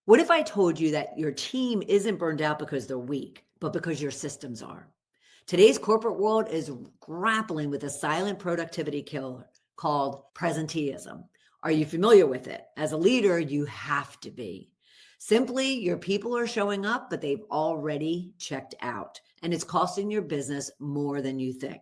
What if I told you that your team isn't burned out because they're weak, but because your systems are? Today's corporate world is grappling with a silent productivity killer called presenteeism. Are you familiar with it? As a leader, you have to be. Simply, your people are showing up, but they've already checked out, and it's costing your business more than you think.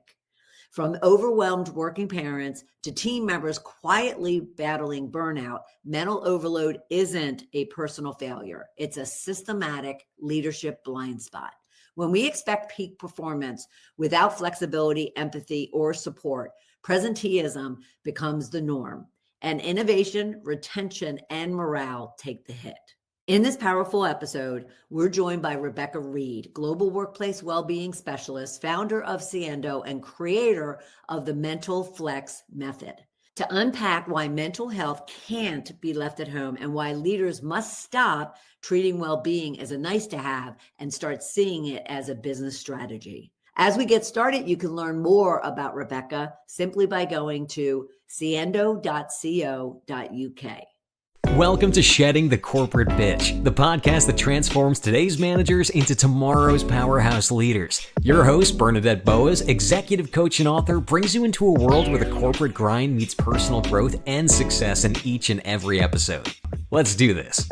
From overwhelmed working parents to team members quietly battling burnout, mental overload isn't a personal failure. It's a systematic leadership blind spot. When we expect peak performance without flexibility, empathy, or support, presenteeism becomes the norm, and innovation, retention, and morale take the hit. In this powerful episode, we're joined by Rebecca Reed, Global Workplace Wellbeing Specialist, founder of Siendo, and creator of the Mental Flex Method, to unpack why mental health can't be left at home and why leaders must stop treating well-being as a nice to have and start seeing it as a business strategy. As we get started, you can learn more about Rebecca simply by going to siendo.co.uk. Welcome to Shedding the Corporate Bitch, the podcast that transforms today's managers into tomorrow's powerhouse leaders. Your host, Bernadette Boas, executive coach and author, brings you into a world where the corporate grind meets personal growth and success in each and every episode. Let's do this.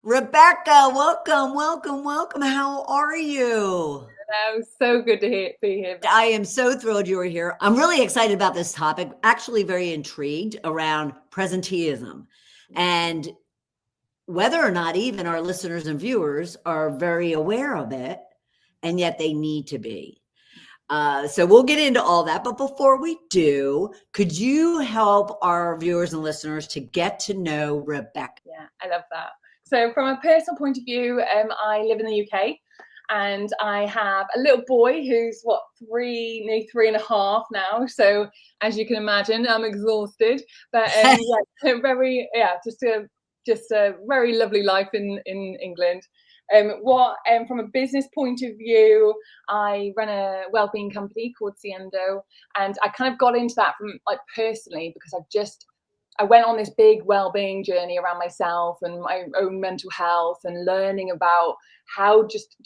Rebecca, welcome. How are you? Hello, so good to be here. I am so thrilled you are here. I'm really excited about this topic, actually very intrigued around presenteeism and whether or not even our listeners and viewers are very aware of it, and yet they need to be. So we'll get into all that. But before we do, could you help our viewers and listeners to get to know Rebecca? Yeah, I love that. So from a personal point of view, I live in the UK. And I have a little boy who's nearly 3.5 now. So as you can imagine, I'm exhausted. But just a very lovely life in England. From a business point of view, I run a wellbeing company called Siendo, and I kind of got into that from personally because I went on this big well-being journey around myself and my own mental health and learning about how just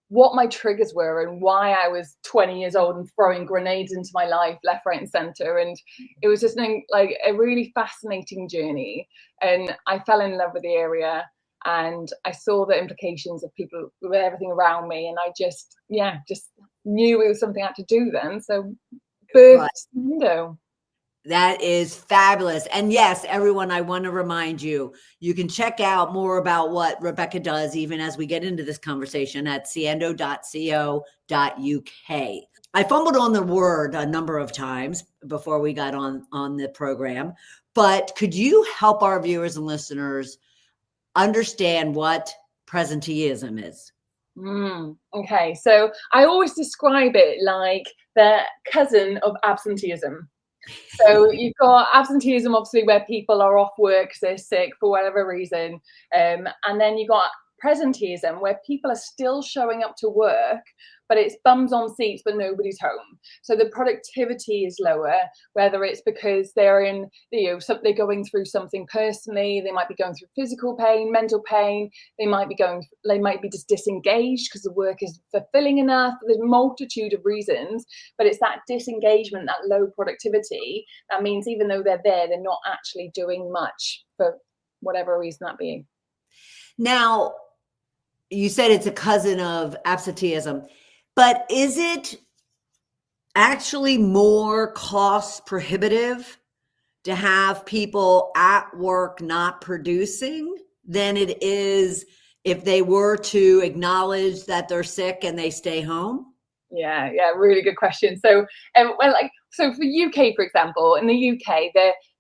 what my triggers were and why I was 20 years old and throwing grenades into my life left, right and center. And it was just a really fascinating journey. And I fell in love with the area and I saw the implications of people with everything around me. And I just knew it was something I had to do then. So birthed Siendo. That is fabulous. And yes, everyone, I want to remind you, you can check out more about what Rebecca does, even as we get into this conversation at siendo.co.uk. I fumbled on the word a number of times before we got on the program, but could you help our viewers and listeners understand what presenteeism is? Okay, so I always describe it like the cousin of absenteeism. So you've got absenteeism, obviously, where people are off work because they're sick for whatever reason. And then you've got presenteeism, where people are still showing up to work, but it's bums on seats, but nobody's home. So the productivity is lower, whether it's because they're going through something personally, they might be going through physical pain, mental pain, they might be just disengaged because the work is fulfilling enough. There's a multitude of reasons, but it's that disengagement, that low productivity, that means even though they're there, they're not actually doing much for whatever reason that being. Now, you said it's a cousin of absenteeism, but is it actually more cost prohibitive to have people at work not producing than it is if they were to acknowledge that they're sick and they stay home? Yeah, really good question. So, so for UK, for example, in the UK,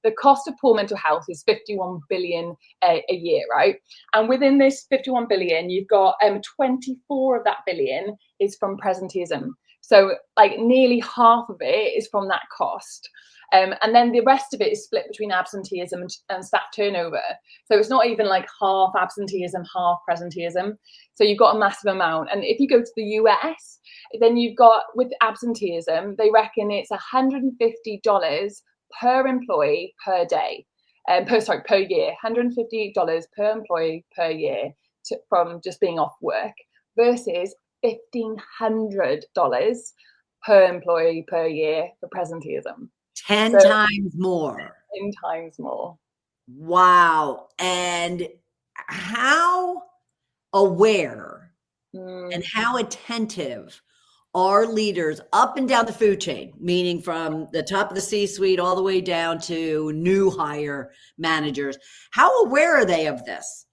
the cost of poor mental health is 51 billion a year, right? And within this 51 billion, you've got 24 of that billion is from presenteeism. So nearly half of it is from that cost. And then the rest of it is split between absenteeism and staff turnover. So it's not even half absenteeism, half presenteeism. So you've got a massive amount. And if you go to the US, then you've got, with absenteeism, they reckon it's $150 per employee per day. per year, $150 per employee per year from just being off work, versus $1,500 per employee per year for presenteeism. 10 times more. 10 times more. Wow. And how aware and how attentive are leaders up and down the food chain, meaning from the top of the C-suite all the way down to new hire managers? How aware are they of this?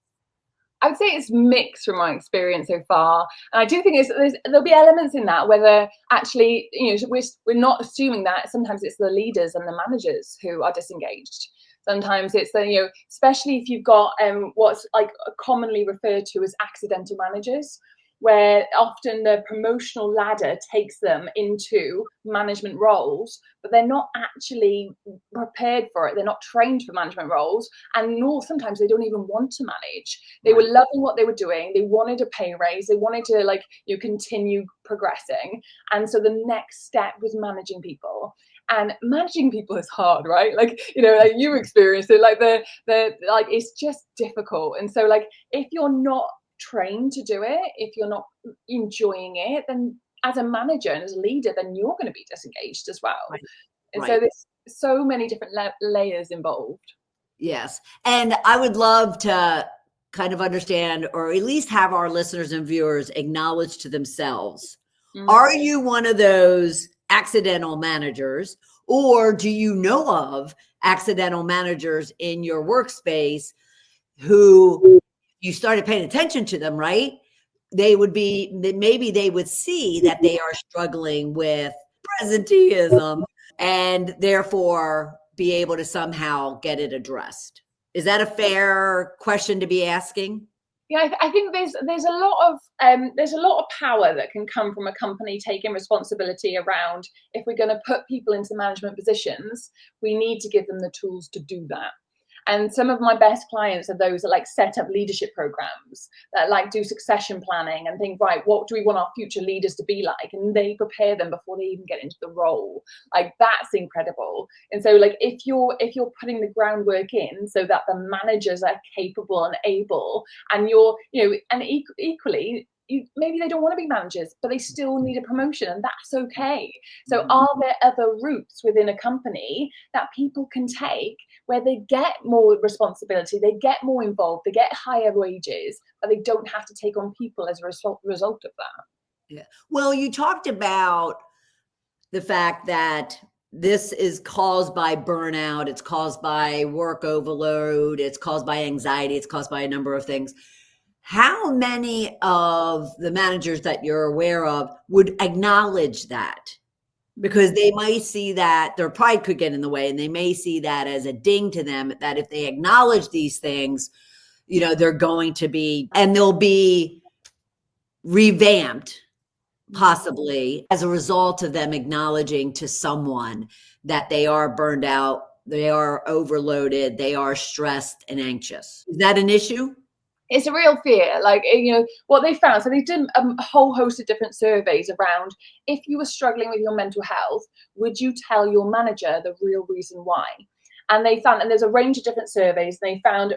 I would say it's mixed from my experience so far. And I do think there'll be elements in that, whether actually, we're not assuming that sometimes it's the leaders and the managers who are disengaged. Sometimes it's especially if you've got what's like commonly referred to as accidental managers, where often the promotional ladder takes them into management roles, but they're not actually prepared for it. They're not trained for management roles, and nor sometimes they don't even want to manage. They were loving what they were doing. They wanted a pay raise. They wanted to continue progressing. And so the next step was managing people. And managing people is hard, right? Like you experienced it, it's just difficult. And so if you're not trained to do it, if you're not enjoying it, then as a manager and as a leader, then you're going to be disengaged as well. Right. And so there's so many different layers involved. Yes. And I would love to kind of understand, or at least have our listeners and viewers acknowledge to themselves, are you one of those accidental managers, or do you know of accidental managers in your workspace who you started paying attention to them, right? Maybe they would see that they are struggling with presenteeism and therefore be able to somehow get it addressed. Is that a fair question to be asking? Yeah, I think there's a lot of power that can come from a company taking responsibility around, if we're going to put people into management positions, we need to give them the tools to do that. And some of my best clients are those that set up leadership programs, that do succession planning and think, right, what do we want our future leaders to be like? And they prepare them before they even get into the role. That's incredible. And so if you're putting the groundwork in so that the managers are capable and able, and equally, maybe they don't want to be managers, but they still need a promotion, and that's okay. So are there other routes within a company that people can take where they get more responsibility, they get more involved, they get higher wages, but they don't have to take on people as a result of that? Yeah. Well, you talked about the fact that this is caused by burnout, it's caused by work overload, it's caused by anxiety, it's caused by a number of things. How many of the managers that you're aware of would acknowledge that? Because they might see that their pride could get in the way, and they may see that as a ding to them, that if they acknowledge these things, they're going to be, and they'll be revamped possibly as a result of them acknowledging to someone that they are burned out, they are overloaded, they are stressed and anxious. Is that an issue? It's a real fear. What they found, so they did a whole host of different surveys around, if you were struggling with your mental health, would you tell your manager the real reason why? And they found, and there's a range of different surveys, and they found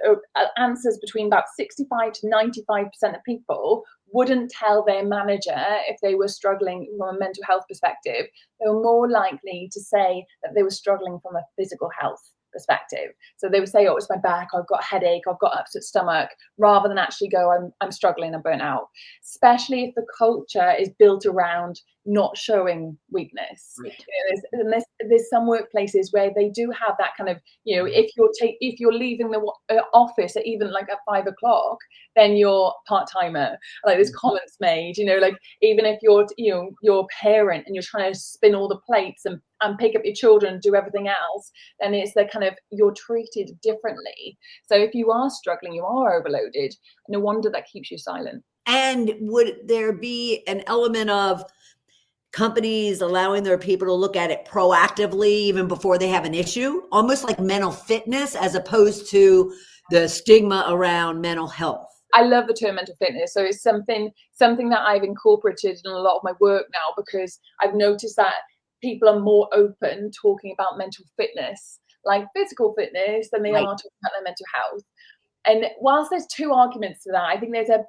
answers between about 65 to 95% of people wouldn't tell their manager if they were struggling from a mental health perspective. They were more likely to say that they were struggling from a physical health perspective. So they would say, oh, it's my back, I've got a headache, I've got upset stomach, rather than actually go, I'm struggling, I'm burnt out. Especially if the culture is built around not showing weakness. Right. There's some workplaces where they do have that kind of, if you're leaving the office at even at 5 o'clock, then you're part-timer. There's comments made, even if you're a parent and you're trying to spin all the plates and pick up your children and do everything else, then it's the kind of, you're treated differently. So if you are struggling, you are overloaded, no wonder that keeps you silent. And would there be an element of companies allowing their people to look at it proactively even before they have an issue, almost like mental fitness, as opposed to the stigma around mental health? I love the term mental fitness. So it's something that I've incorporated in a lot of my work now, because I've noticed that people are more open talking about mental fitness. like physical fitness than they Right. are talking about their mental health. And whilst there's two arguments to that, I think there's a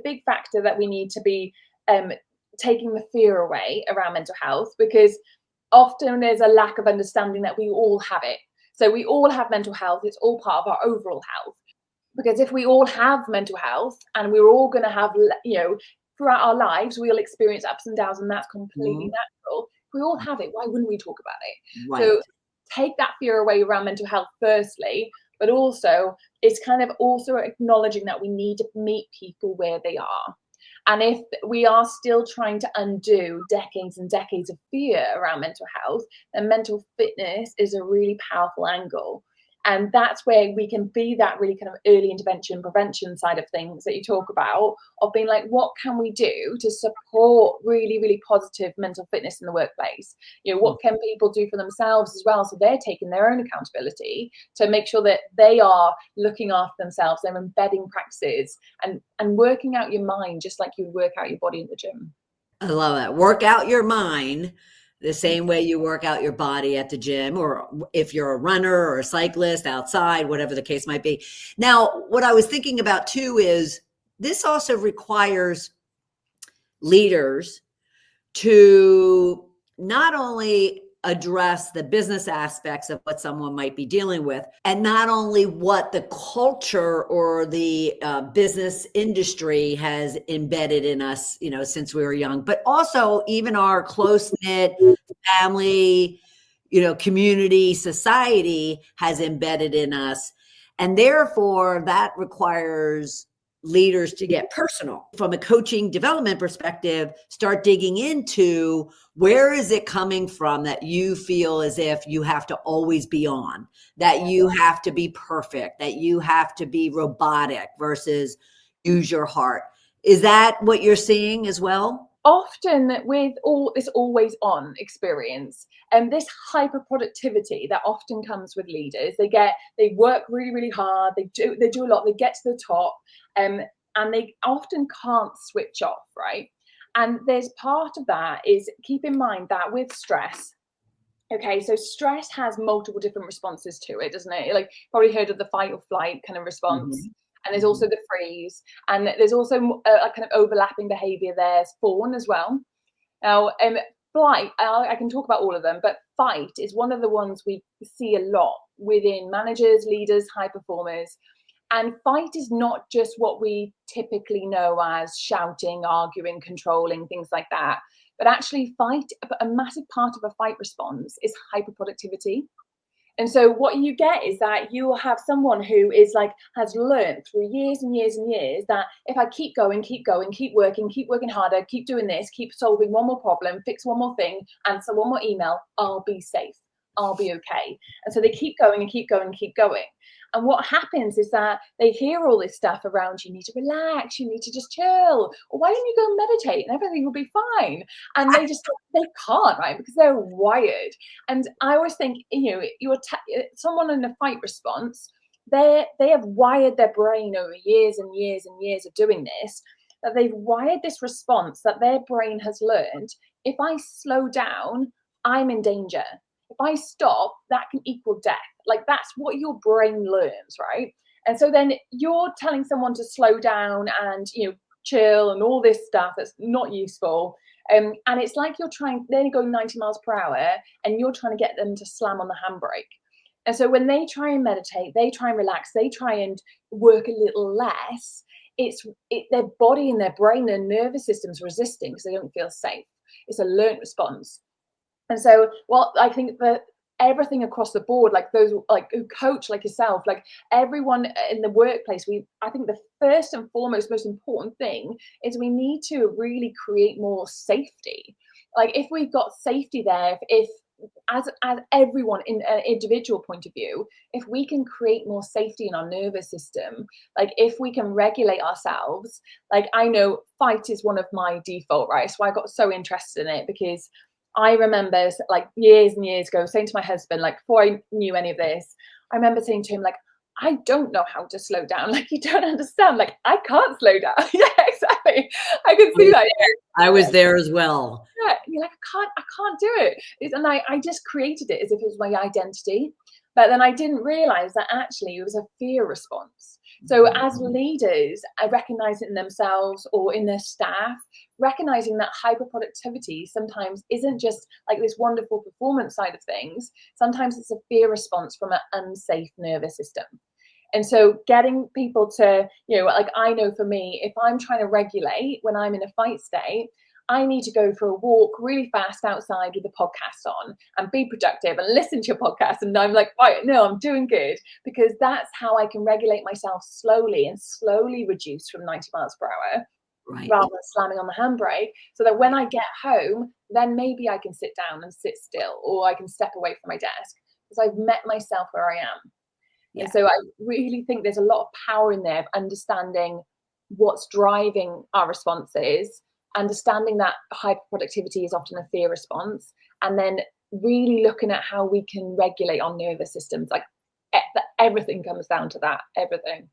big factor that we need to be taking the fear away around mental health, because often there's a lack of understanding that we all have it. So we all have mental health. It's all part of our overall health. Because if we all have mental health and we're all going to have, throughout our lives, we'll experience ups and downs, and that's completely natural. If we all have it, why wouldn't we talk about it? Right. So take that fear away around mental health firstly, but also it's kind of also acknowledging that we need to meet people where they are. And if we are still trying to undo decades and decades of fear around mental health, then mental fitness is a really powerful angle. And that's where we can be that really kind of early intervention, prevention side of things that you talk about, of being like, what can we do to support really, really positive mental fitness in the workplace? What can people do for themselves as well? So they're taking their own accountability to make sure that they are looking after themselves, they're embedding practices and working out your mind, just like you work out your body in the gym. I love that. Work out your mind the same way you work out your body at the gym, or if you're a runner or a cyclist outside, whatever the case might be. Now, what I was thinking about too is this also requires leaders to not only address the business aspects of what someone might be dealing with, and not only what the culture or the business industry has embedded in us, since we were young, but also even our close-knit family, community, society has embedded in us. And therefore that requires leaders to get personal from a coaching development perspective, start digging into where is it coming from that you feel as if you have to always be on, that you have to be perfect, that you have to be robotic versus use your heart. Is that what you're seeing as well? Often with all this always on experience and this hyper productivity that often comes with leaders, they work really, really hard. They do a lot. They get to the top, and they often can't switch off, right? And there's part of that is keep in mind that with stress. Okay, so stress has multiple different responses to it, doesn't it? Like, probably heard of the fight or flight kind of response. Mm-hmm. And there's also the freeze, and there's also a kind of overlapping behavior. There's fawn as well. Now, flight, I can talk about all of them, but fight is one of the ones we see a lot within managers, leaders, high performers. And fight is not just what we typically know as shouting, arguing, controlling, things like that. But actually a massive part of a fight response is hyperproductivity. And so what you get is that you will have someone who has learned through years and years and years that if I keep going, keep working harder, keep doing this, keep solving one more problem, fix one more thing, answer one more email, I'll be safe, I'll be okay. And so they keep going and keep going and keep going. And what happens is that they hear all this stuff around, you need to relax, you need to just chill, or why don't you go and meditate and everything will be fine. And they can't, right? Because they're wired. And I always think, someone in a fight response, they have wired their brain over years and years and years of doing this, that they've wired this response that their brain has learned. If I slow down, I'm in danger. If I stop, that can equal death. Like, that's what your brain learns, right? And so then you're telling someone to slow down and, chill and all this stuff that's not useful. And it's like they're going 90 miles per hour and you're trying to get them to slam on the handbrake. And so when they try and meditate, they try and relax, they try and work a little less, their body and their brain and nervous system's resisting because they don't feel safe. It's a learned response. And so, I think that everything across the board, like those who coach like yourself, like everyone in the workplace, I think the first and foremost most important thing is we need to really create more safety. Like, if we've got safety there, if as everyone in an individual point of view, if we can create more safety in our nervous system, like if we can regulate ourselves, like I know fight is one of my default, right? So I got so interested in it because I remember like years and years ago saying to my husband, like before I knew any of this, I remember saying to him, like, I don't know how to slow down. Like, you don't understand. Like, I can't slow down. Yeah, exactly. I can see that. I was there as well. Yeah, you're like, I can't do it. And I just created it as if it was my identity. But then I didn't realize that actually it was a fear response. So as leaders, I recognize it in themselves or in their staff, recognizing that hyperproductivity sometimes isn't just like this wonderful performance side of things. Sometimes it's a fear response from an unsafe nervous system. And so getting people to, like I know for me, if I'm trying to regulate when I'm in a fight state, I need to go for a walk really fast outside with the podcast on and be productive and listen to your podcast. And I'm like, right, no, I'm doing good, because that's how I can regulate myself slowly and slowly reduce from 90 miles per hour rather than slamming on the handbrake, so that when I get home, then maybe I can sit down and sit still, or I can step away from my desk because I've met myself where I am. Yeah. And so I really think there's a lot of power in there of understanding what's driving our responses, understanding that hyperproductivity is often a fear response, and then really looking at how we can regulate our nervous systems. Like everything comes down to that, everything.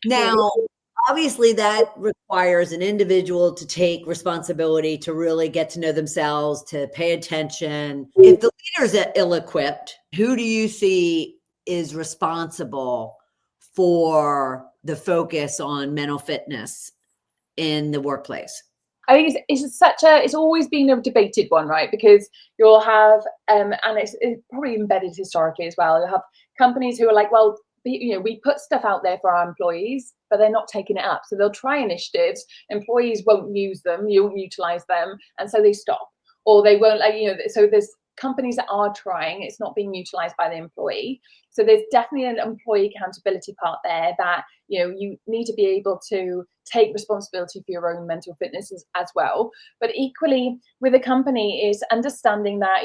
Now, obviously that requires an individual to take responsibility, to really get to know themselves, to pay attention. If the leader's ill-equipped, who do you see is responsible for the focus on mental fitness in the workplace? I think it's always been a debated one, right? Because you'll have, and it's probably embedded historically as well. You'll have companies who are like, well, we put stuff out there for our employees, but they're not taking it up. So they'll try initiatives, employees won't use them, you won't utilize them, and so they stop. Or they won't, so there's companies that are trying, it's not being utilized by the employee. So there's definitely an employee accountability part there, that you need to be able to take responsibility for your own mental fitness as well. But equally with a company is understanding that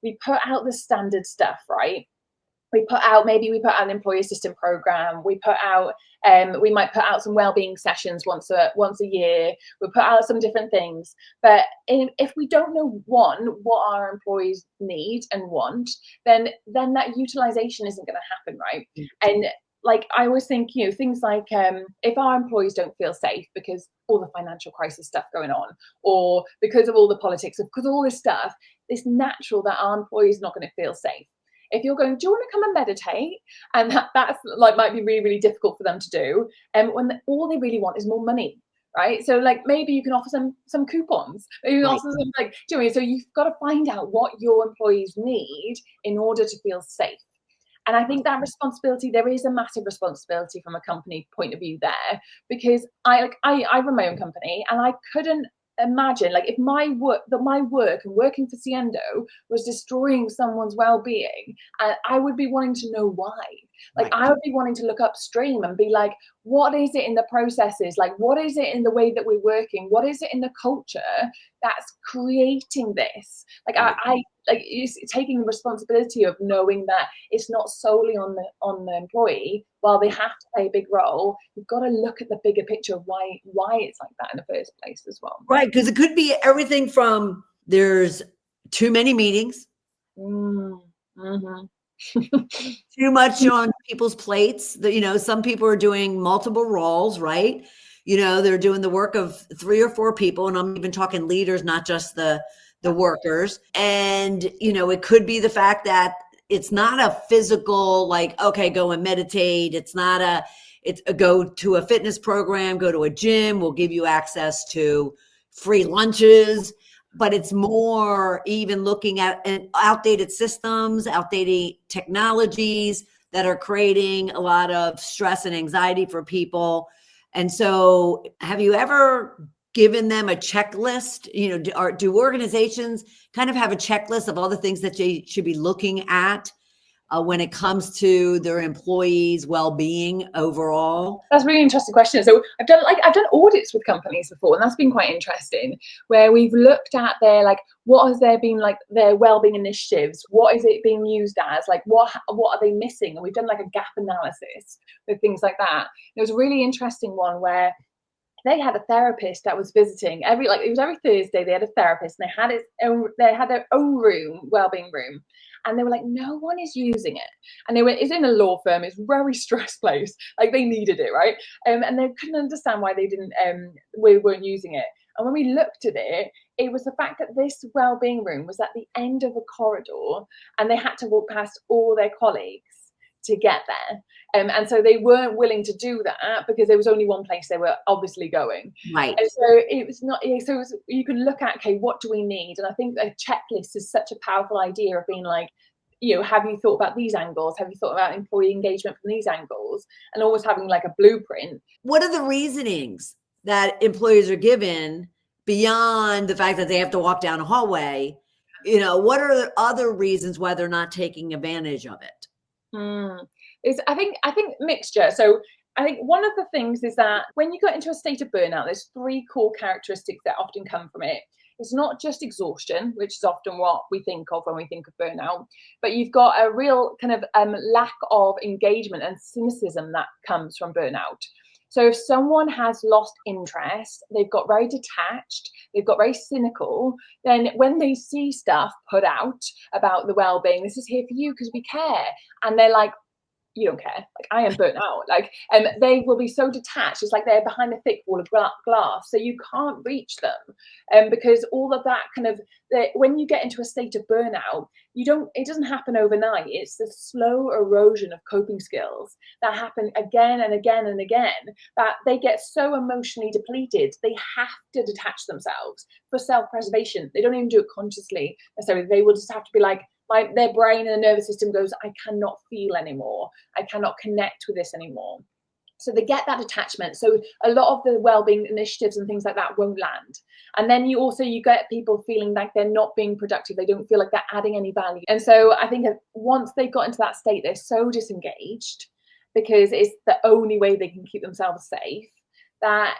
we put out the standard stuff, right? We put out an employee assistant program. We might put out some wellbeing sessions once a year. We put out some different things. But if we don't know what our employees need and want, then that utilization isn't going to happen, right? Mm-hmm. And like I always think, things like if our employees don't feel safe because all the financial crisis stuff going on, or because of all the politics, because of all this stuff, it's natural that our employees not going to feel safe. If you're going, do you want to come and meditate? And that's like might be really, really difficult for them to do. And when all they really want is more money, right? So like maybe you can offer some coupons. Maybe you can offer some so you've got to find out what your employees need in order to feel safe. And I think that responsibility, there is a massive responsibility from a company point of view there, because I run my own company, and I couldn't imagine if my work and working for Siendo was destroying someone's well-being, and I would be wanting to know why. I would be wanting to look upstream and be like, what is it in the processes? What is it in the way that we're working? What is it in the culture that's creating this? It's taking the responsibility of knowing that it's not solely on the employee. While they have to play a big role, you've got to look at the bigger picture of why it's like that in the first place as well. Right, because it could be everything from there's too many meetings, mm-hmm. too much on people's plates. Some people are doing multiple roles, right? They're doing the work of 3 or 4 people, and I'm even talking leaders, not just the workers. And it could be the fact that it's not a physical okay, go and meditate. It's a go to a fitness program, go to a gym, we'll give you access to free lunches. But it's more even looking at outdated systems, outdated technologies that are creating a lot of stress and anxiety for people. And so have you ever given them a checklist? Do organizations kind of have a checklist of all the things that they should be looking at when it comes to their employees' well-being overall? That's a really interesting question. So I've done audits with companies before, and that's been quite interesting, where we've looked at what has there been their well-being initiatives, what is it being used as, what are they missing, and we've done a gap analysis with things like that. There was a really interesting one where they had a therapist that was visiting it was every Thursday. They had a therapist, and they had their own room, wellbeing room, and they were like, no one is using it. And it's in a law firm, it's a very stressed place. They needed it, right? And they couldn't understand why they didn't, we weren't using it. And when we looked at it, it was the fact that this wellbeing room was at the end of a corridor and they had to walk past all their colleagues to get there. And so they weren't willing to do that because there was only one place they were obviously going. Right. And so it was not, so it was, you could look at, okay, what do we need? And I think a checklist is such a powerful idea of being like, have you thought about these angles? Have you thought about employee engagement from these angles? And always having like a blueprint. What are the reasonings that employees are given beyond the fact that they have to walk down a hallway? What are the other reasons why they're not taking advantage of it? I think mixture. So I think one of the things is that when you get into a state of burnout, there's 3 core characteristics that often come from it. It's not just exhaustion, which is often what we think of when we think of burnout, but you've got a real kind of lack of engagement and cynicism that comes from burnout. So if someone has lost interest, they've got very detached, they've got very cynical, then when they see stuff put out about the well-being, this is here for you because we care, and they're like, you don't care, like I am burnt out, like, and they will be so detached. It's like they're behind a thick wall of glass, so you can't reach them, because all of that kind of, when you get into a state of burnout, it doesn't happen overnight. It's the slow erosion of coping skills that happen again and again and again, that they get so emotionally depleted, they have to detach themselves for self-preservation. They don't even do it consciously necessarily. They will just have to be like, their brain and the nervous system goes, I cannot feel anymore. I cannot connect with this anymore. So they get that attachment. So a lot of the wellbeing initiatives and things like that won't land. And then you get people feeling like they're not being productive. They don't feel like they're adding any value. And so I think that once they've got into that state, they're so disengaged because it's the only way they can keep themselves safe, that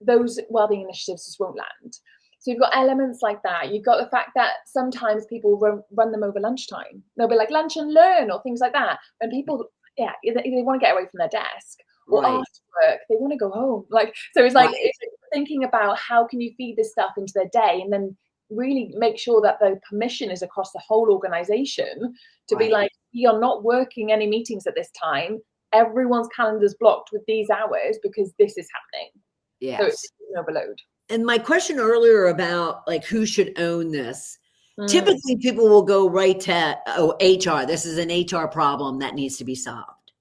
those wellbeing initiatives just won't land. So you've got elements like that. You've got the fact that sometimes people run them over lunchtime. They'll be like lunch and learn or things like that. And people, they want to get away from their desk, or Right. after work, they want to go home. Like, so it's like, it's thinking about how can you feed this stuff into their day, and then really make sure that the permission is across the whole organization to be like, you're not working any meetings at this time. Everyone's calendar's blocked with these hours because this is happening. Yes. So it's an overload. And my question earlier about like who should own this, typically people will go right to, HR. This is an HR problem that needs to be solved.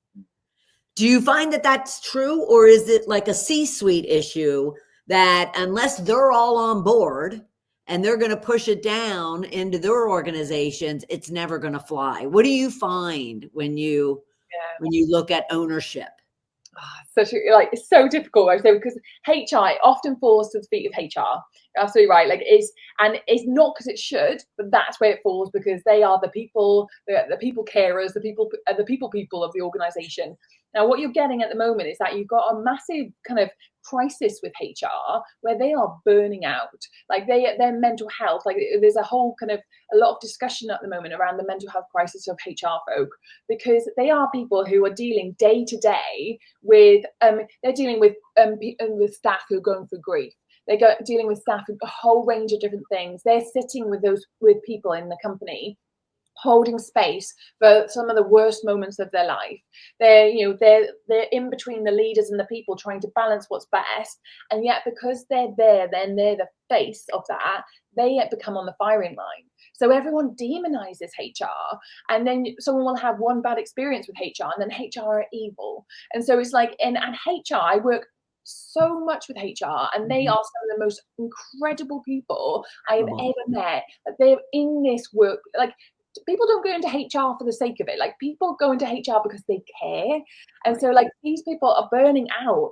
Do you find that that's true, or is it like a C-suite issue that unless they're all on board and they're going to push it down into their organizations, it's never going to fly? What do you find when you look at ownership? It's so difficult, I say, because HR often falls to the feet of HR. You're absolutely right. Like, it's not because it should, but that's where it falls, because they are the people, the people carers, the people of the organization. Now, what you're getting at the moment is that you've got a massive kind of crisis with HR where they are burning out, like their mental health. Like, there's a lot of discussion at the moment around the mental health crisis of HR folk, because they are people who are dealing day to day with they're dealing with staff who are going through grief. They're dealing with staff with a whole range of different things. They're sitting with people in the company, holding space for some of the worst moments of their life. They're in between the leaders and the people, trying to balance what's best. And yet, because they're there, then they're the face of that, they become on the firing line. So everyone demonizes HR, and then someone will have one bad experience with HR, and then HR are evil. And so it's like, and HR, I work so much with HR, and they are some of the most incredible people I have ever met. They're in this work, like, people don't go into HR for the sake of it. Like, people go into HR because they care. And so, like, these people are burning out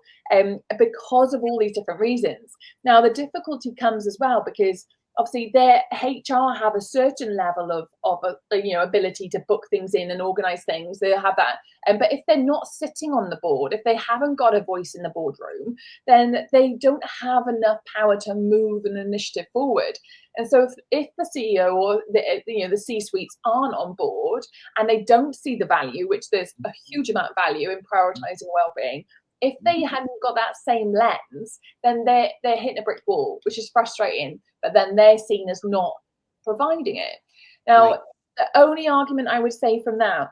because of all these different reasons. Now, the difficulty comes as well because obviously their HR have a certain level of ability to book things in and organize things. They have that. But if they're not sitting on the board, if they haven't got a voice in the boardroom, then they don't have enough power to move an initiative forward. And so if the CEO or the C-suites aren't on board and they don't see the value, which there's a huge amount of value in prioritizing well-being, if they hadn't got that same lens, then they're hitting a brick wall, which is frustrating, but then they're seen as not providing it. Now, the only argument I would say from that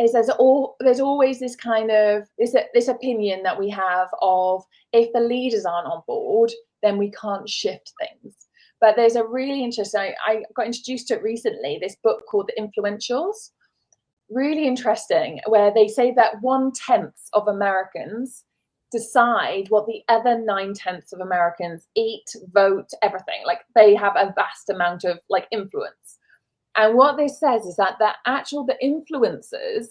is there's always this kind of this opinion that we have of, if the leaders aren't on board, then we can't shift things. But there's a really interesting, I got introduced to it recently, this book called The Influentials. Really interesting, where they say that 1/10 of Americans decide what the other 9/10 of Americans eat, vote, everything. Like, they have a vast amount of like influence. And what this says is that the influencers,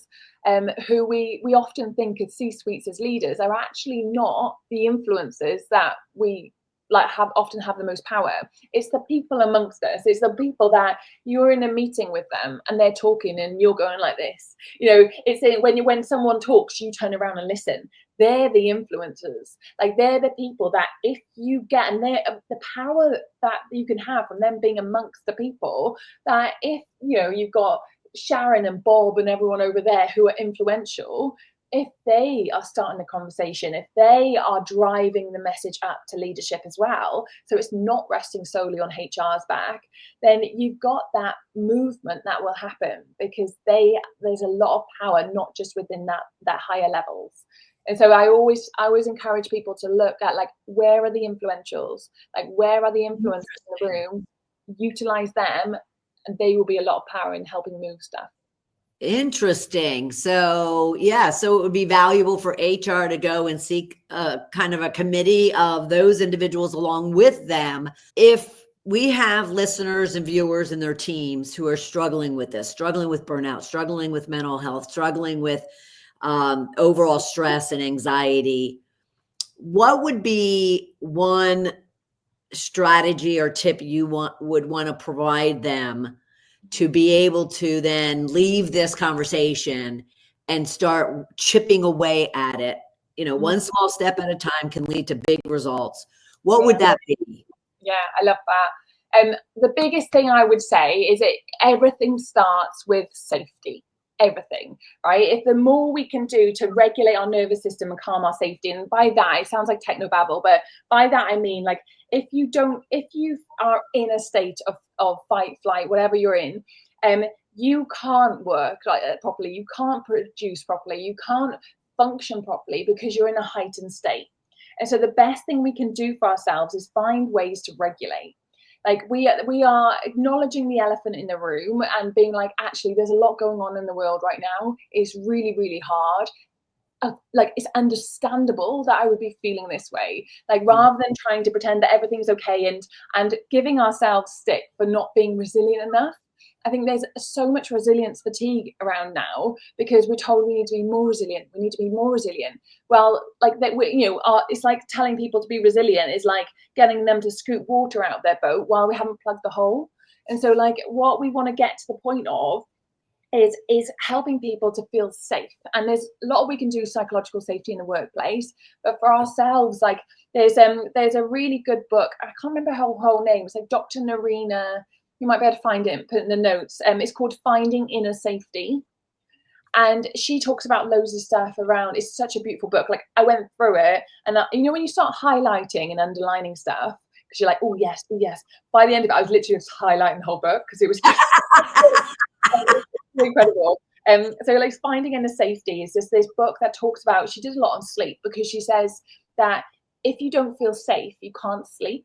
who we often think of C-suites as leaders, are actually not the influencers that we like often have the most power. It's the people amongst us. It's the people that you're in a meeting with them and they're talking and you're going like this. It's when someone talks, you turn around and listen. They're the influencers. Like, they're the people that if you get, and they're the power that you can have from them being amongst the people, that if you've got Sharon and Bob and everyone over there who are influential, if they are starting the conversation, if they are driving the message up to leadership as well, so it's not resting solely on HR's back, then you've got that movement that will happen, because there's a lot of power, not just within that higher levels. And so I always encourage people to look at, like, where are the influentials? Like, where are the influencers in the room? Utilize them, and they will be a lot of power in helping move stuff. Interesting. So it would be valuable for HR to go and seek kind of a committee of those individuals along with them. If we have listeners and viewers and their teams who are struggling with this, struggling with burnout, struggling with mental health, struggling with overall stress and anxiety, what would be one strategy or tip you would want to provide them to be able to then leave this conversation and start chipping away at it? One small step at a time can lead to big results. What would that be? Yeah, I love that. The biggest thing I would say is everything starts with safety. Everything, right? If the more we can do to regulate our nervous system and calm our safety, and by that, it sounds like technobabble, but by that I mean, like, if you are in a state of fight, flight, whatever you're in, you can't work properly, you can't produce properly, you can't function properly, because you're in a heightened state. And so the best thing we can do for ourselves is find ways to regulate. Like, we are acknowledging the elephant in the room and being like, actually, there's a lot going on in the world right now. It's really, really hard. Like, it's understandable that I would be feeling this way. Like, rather than trying to pretend that everything's okay and giving ourselves stick for not being resilient enough. I think there's so much resilience fatigue around now, because we're told we need to be more resilient. We need to be more resilient. Well, like that, it's like telling people to be resilient is like getting them to scoop water out of their boat while we haven't plugged the hole. And so, like, what we want to get to the point of is helping people to feel safe. And there's a lot we can do psychological safety in the workplace, but for ourselves, like, there's a really good book. I can't remember her whole name. It's like Dr. Narina. You might be able to find it and put it in the notes. It's called Finding Inner Safety. And she talks about loads of stuff around. It's such a beautiful book. Like, I went through it, and when you start highlighting and underlining stuff, because you're like, oh yes, oh yes. By the end of it, I was literally just highlighting the whole book, because it was just incredible. So, like, Finding Inner Safety is just this book that talks about, she did a lot on sleep, because she says that if you don't feel safe, you can't sleep.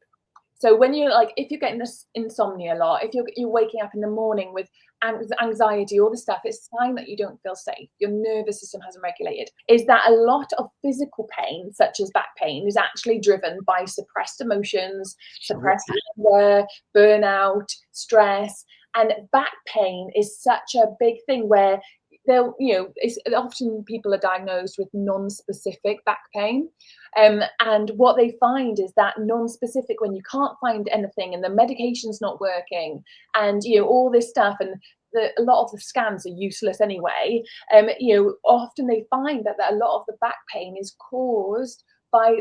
So when you're like, if you're getting this insomnia a lot, if you're waking up in the morning with anxiety, all this stuff, it's a sign that you don't feel safe. Your nervous system hasn't regulated. Is that a lot of physical pain, such as back pain, is actually driven by suppressed emotions, suppressed anger, burnout, stress. And back pain is such a big thing where often people are diagnosed with non-specific back pain. And what they find is that non-specific, when you can't find anything and the medication's not working, and all this stuff, and a lot of the scans are useless anyway. Often they find that a lot of the back pain is caused by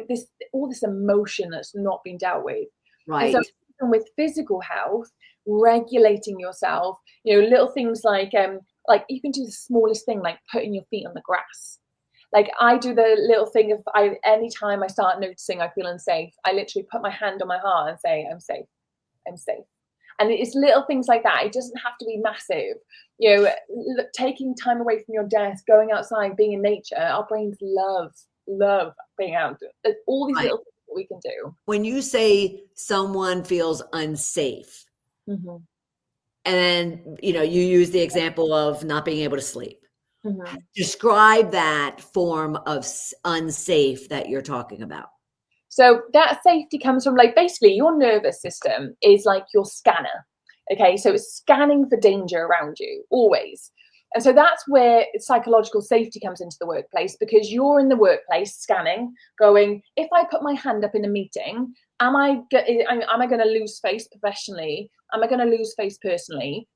all this emotion that's not been dealt with. Right. And so with physical health, regulating yourself, little things like you can do the smallest thing, like putting your feet on the grass. Like, I do the little thing of anytime I start noticing I feel unsafe, I literally put my hand on my heart and say, I'm safe, I'm safe. And it's little things like that. It doesn't have to be massive. Taking time away from your desk, going outside, being in nature. Our brains love being out. There's all these little things that we can do. When you say someone feels unsafe, Mm-hmm. and you use the example of not being able to sleep. Mm-hmm. Describe that form of unsafe that you're talking about. So that safety comes from, like, basically your nervous system is like your scanner. Okay, so it's scanning for danger around you always. And so that's where psychological safety comes into the workplace, because you're in the workplace scanning, going, if I put my hand up in a meeting, am I going to lose face professionally? Am I going to lose face personally?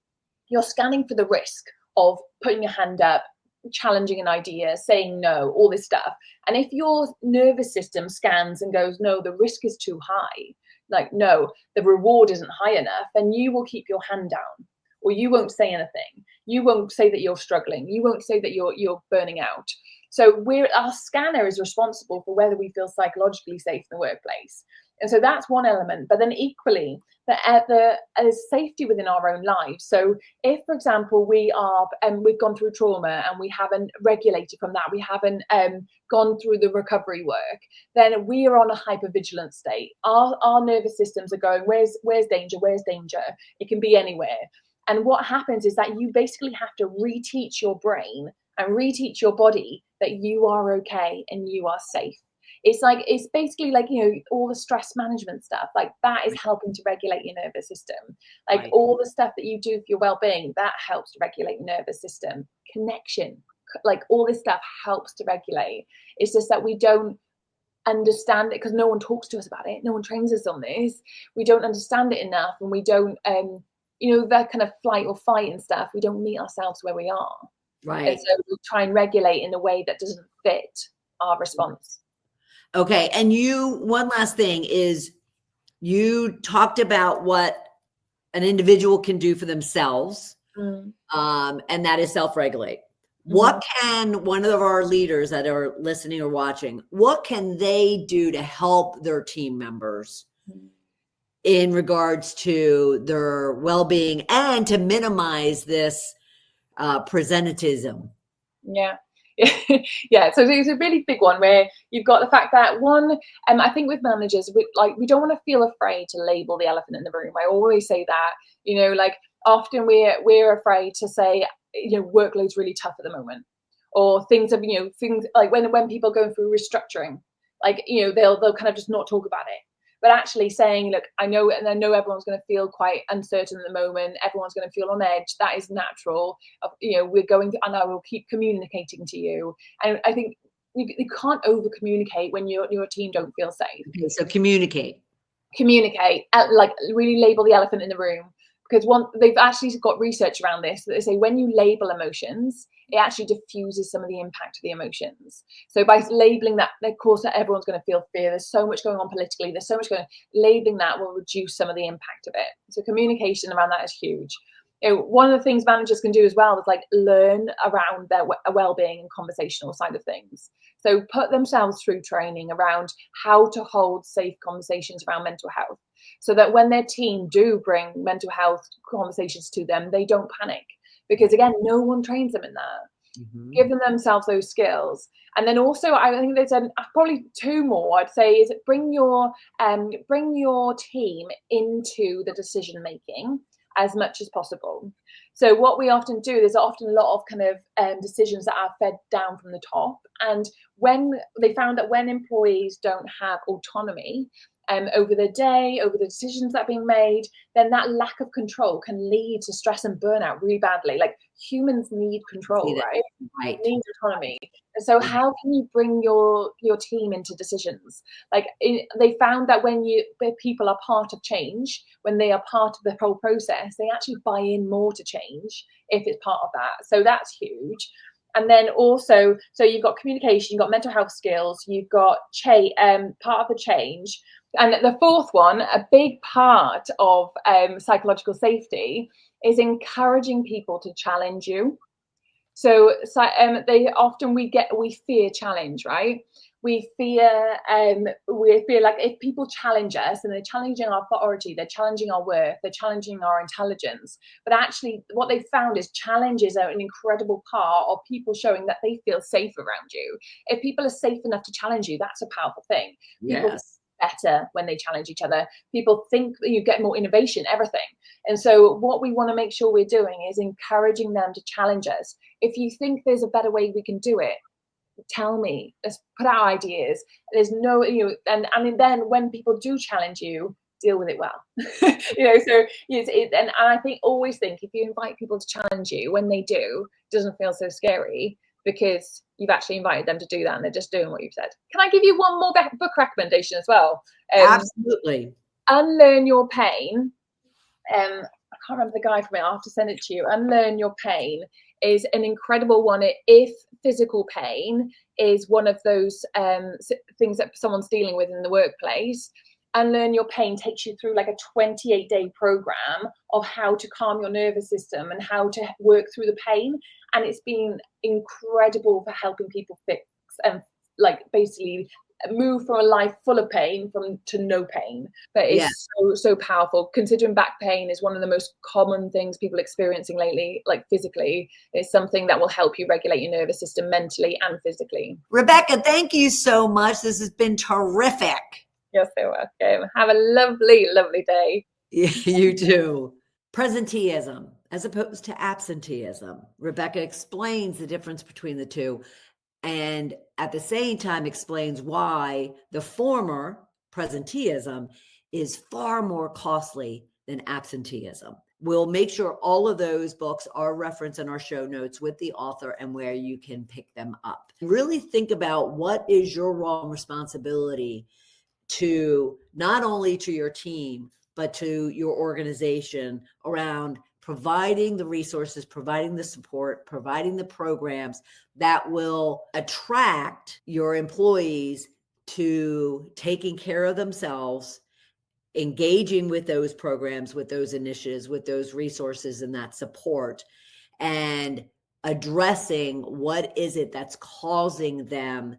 You're scanning for the risk of putting your hand up, challenging an idea, saying no, all this stuff. And if your nervous system scans and goes, no, the risk is too high, like, no, the reward isn't high enough, then you will keep your hand down, or you won't say anything. You won't say that you're struggling. You won't say that you're burning out. So our scanner is responsible for whether we feel psychologically safe in the workplace. And so that's one element. But then equally, there's safety within our own lives. So if, for example, we've gone through trauma and we haven't regulated from that, we haven't gone through the recovery work, then we are on a hypervigilant state. Our nervous systems are going, where's danger? Where's danger? It can be anywhere. And what happens is that you basically have to reteach your brain and reteach your body that you are okay and you are safe. It's basically like, all the stress management stuff, like that is helping to regulate your nervous system. Like all the stuff that you do for your well-being, that helps to regulate your nervous system. Connection, like all this stuff helps to regulate. It's just that we don't understand it because no one talks to us about it. No one trains us on this. We don't understand it enough, and we don't, that kind of flight or fight and stuff. We don't meet ourselves where we are. Right. And so we try and regulate in a way that doesn't fit our response. Okay. And one last thing is, you talked about what an individual can do for themselves, and that is self-regulate. What can one of our leaders that are listening or watching, what can they do to help their team members in regards to their well-being and to minimize this presenteeism? Yeah. Yeah, so it's a really big one where you've got the fact that I think with managers, we don't want to feel afraid to label the elephant in the room. I always say that, like often we're afraid to say, workload's really tough at the moment, or things like when people go through restructuring, like, they'll kind of just not talk about it. But actually saying, look, I know everyone's going to feel quite uncertain at the moment. Everyone's going to feel on edge. That is natural. We're going to, and I will keep communicating to you. And I think you can't over communicate when your team don't feel safe. Okay, so communicate, like really label the elephant in the room. Because they've actually got research around this that they say when you label emotions, it actually diffuses some of the impact of the emotions. So by labeling that, of course, that everyone's going to feel fear. There's so much going on politically. There's so much going on. Labeling that will reduce some of the impact of it. So communication around that is huge. One of the things managers can do as well is like learn around their well-being and conversational side of things. So put themselves through training around how to hold safe conversations around mental health, so that when their team do bring mental health conversations to them, they don't panic. Because again, no one trains them in that. Giving themselves those skills. And then also, I think there's probably two more I'd say is bring your team into the decision making as much as possible. So what we often do, there's often a lot of kind of decisions that are fed down from the top. And when they found that when employees don't have autonomy over the day, over the decisions that are being made, then that lack of control can lead to stress and burnout really badly. Like humans need control, right? Need autonomy. And so how can you bring your team into decisions? Like they found that when people are part of change, when they are part of the whole process, they actually buy in more to change if it's part of that. So that's huge. And then also, so you've got communication, you've got mental health skills, you've got part of the change. And the fourth one, a big part of psychological safety, is encouraging people to challenge you. So we fear challenge, right? we fear like if people challenge us, and they're challenging our authority, they're challenging our worth, they're challenging our intelligence. But actually what they've found is challenges are an incredible part of people showing that they feel safe around you. If people are safe enough to challenge you, that's a powerful thing. People Yes. better when they challenge each other. People think that you get more innovation, everything. And so what we want to make sure we're doing is encouraging them to challenge us. If you think there's a better way we can do it, tell me. Let's put out ideas. There's no, and then when people do challenge you, deal with it well. So and I always think if you invite people to challenge you, when they do, it doesn't feel so scary, because you've actually invited them to do that and they're just doing what you've said. Can I give you one more book recommendation as well? Absolutely. Unlearn Your Pain. I can't remember the guy from it. I'll have to send it to you. Unlearn Your Pain is an incredible one. If physical pain is one of those things that someone's dealing with in the workplace, Unlearn Your Pain takes you through like a 28-day program of how to calm your nervous system and how to work through the pain. And it's been incredible for helping people fix and like basically move from a life full of pain to no pain. But it's so powerful, considering back pain is one of the most common things people are experiencing lately, like physically. It's something that will help you regulate your nervous system mentally and physically. Rebecca, thank you so much. This has been terrific. You're so welcome. Have a lovely, lovely day. You too. Presenteeism as opposed to absenteeism. Rebecca explains the difference between the two, and at the same time explains why the former, presenteeism, is far more costly than absenteeism. We'll make sure all of those books are referenced in our show notes with the author and where you can pick them up. Really think about what is your role and responsibility to not only to your team, but to your organization around providing the resources, providing the support, providing the programs that will attract your employees to taking care of themselves, engaging with those programs, with those initiatives, with those resources and that support, and addressing what is it that's causing them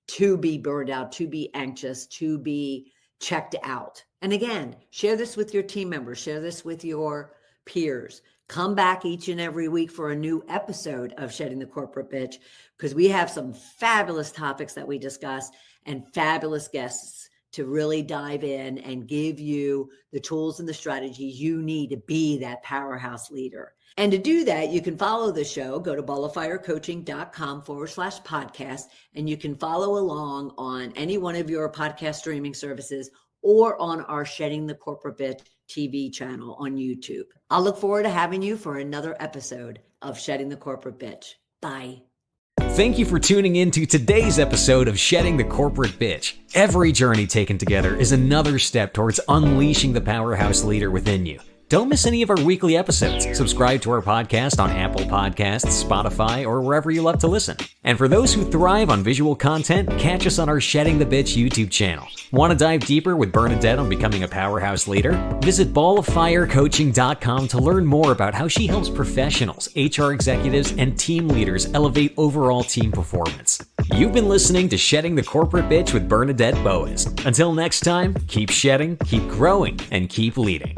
to be burned out, to be anxious, to be checked out. And again, share this with your team members, share this with your peers. Come back each and every week for a new episode of Shedding the Corporate Bitch, because we have some fabulous topics that we discuss and fabulous guests to really dive in and give you the tools and the strategies you need to be that powerhouse leader. And to do that, you can follow the show. Go to balloffirecoaching.com/podcast, and you can follow along on any one of your podcast streaming services or on our Shedding the Corporate Bitch TV channel on YouTube. I'll look forward to having you for another episode of Shedding the Corporate Bitch. Bye. Thank you for tuning in to today's episode of Shedding the Corporate Bitch. Every journey taken together is another step towards unleashing the powerhouse leader within you. Don't miss any of our weekly episodes. Subscribe to our podcast on Apple Podcasts, Spotify, or wherever you love to listen. And for those who thrive on visual content, catch us on our Shedding the Bitch YouTube channel. Want to dive deeper with Bernadette on becoming a powerhouse leader? Visit balloffirecoaching.com to learn more about how she helps professionals, HR executives, and team leaders elevate overall team performance. You've been listening to Shedding the Corporate Bitch with Bernadette Boas. Until next time, keep shedding, keep growing, and keep leading.